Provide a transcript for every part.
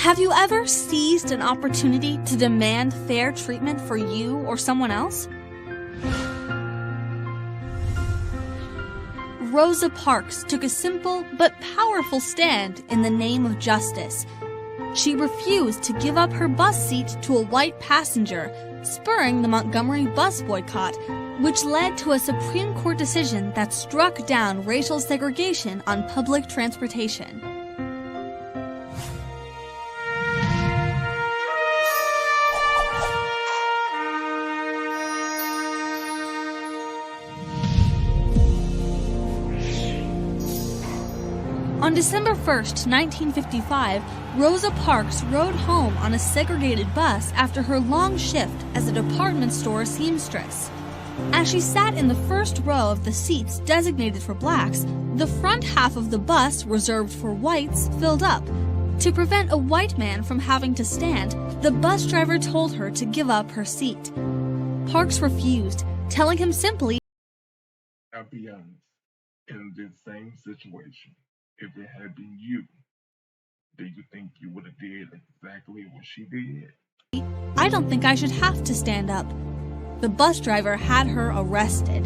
Have you ever seized an opportunity to demand fair treatment for you or someone else? Rosa Parks took a simple but powerful stand in the name of justice. She refused to give up her bus seat to a white passenger, spurring the Montgomery Bus Boycott, which led to a Supreme Court decision that struck down racial segregation on public transportation. On December 1st, 1955, Rosa Parks rode home on a segregated bus after her long shift as a department store seamstress. As she sat in the first row of the seats designated for blacks, the front half of the bus reserved for whites filled up. To prevent a white man from having to stand, the bus driver told her to give up her seat. Parks refused, telling him simply, "I'll be honest, in this same situation, if it had been you, do you think you would have did exactly what she did?" "I don't think I should have to stand up." The bus driver had her arrested.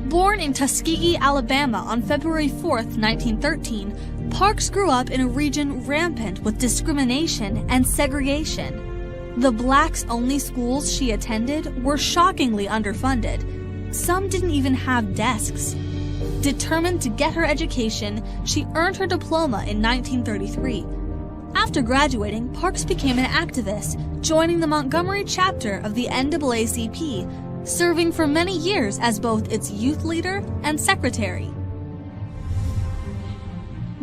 Born in Tuskegee, Alabama on February 4th, 1913, Parks grew up in a region rampant with discrimination and segregation. The blacks-only schools she attended were shockingly underfunded. Some didn't even have desks. Determined to get her education, she earned her diploma in 1933. After graduating, Parks became an activist, joining the Montgomery chapter of the NAACP, serving for many years as both its youth leader and secretary.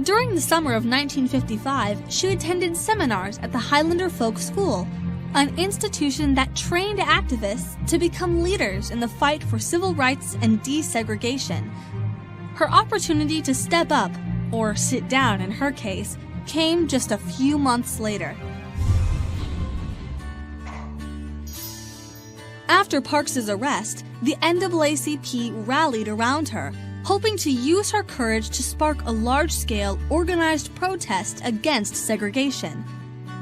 During the summer of 1955, she attended seminars at the Highlander Folk School, an institution that trained activists to become leaders in the fight for civil rights and desegregation. Her opportunity to step up, or sit down in her case, came just a few months later. After Parks's arrest, the NAACP rallied around her, hoping to use her courage to spark a large-scale, organized protest against segregation.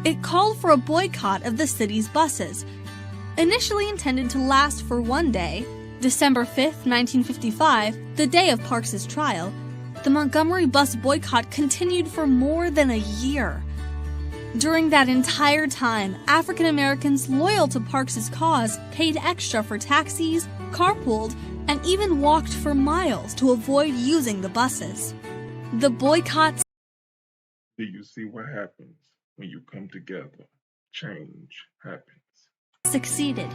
It called for a boycott of the city's buses. Initially intended to last for one day, December 5th, 1955, the day of Parks's trial, the Montgomery Bus Boycott continued for more than a year. During that entire time, African Americans loyal to Parks's cause paid extra for taxis, carpooled, and even walked for miles to avoid using the buses. The boycott. Do you see what happens when you come together? Change happens. Succeeded.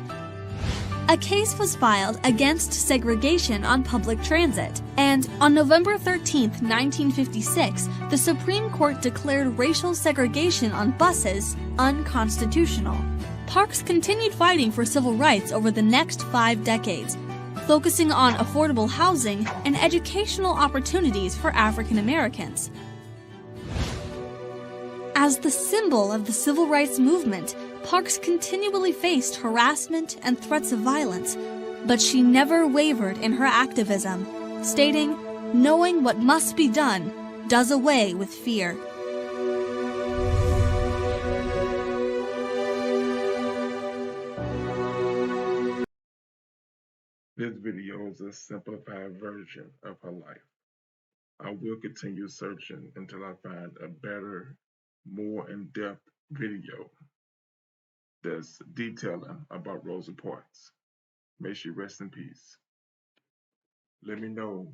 A case was filed against segregation on public transit, and on November 13, 1956, the Supreme Court declared racial segregation on buses unconstitutional. Parks continued fighting for civil rights over the next 5 decades, focusing on affordable housing and educational opportunities for African Americans. As the symbol of the civil rights movement, Parks continually faced harassment and threats of violence, but she never wavered in her activism, stating, "Knowing what must be done does away with fear." This video is a simplified version of her life. I will continue searching until I find a better, more in-depth video that's detailing about Rosa Parks. May she rest in peace. Let me know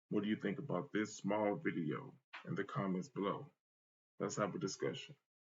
what do you think about this small video in the comments below. Let's have a discussion.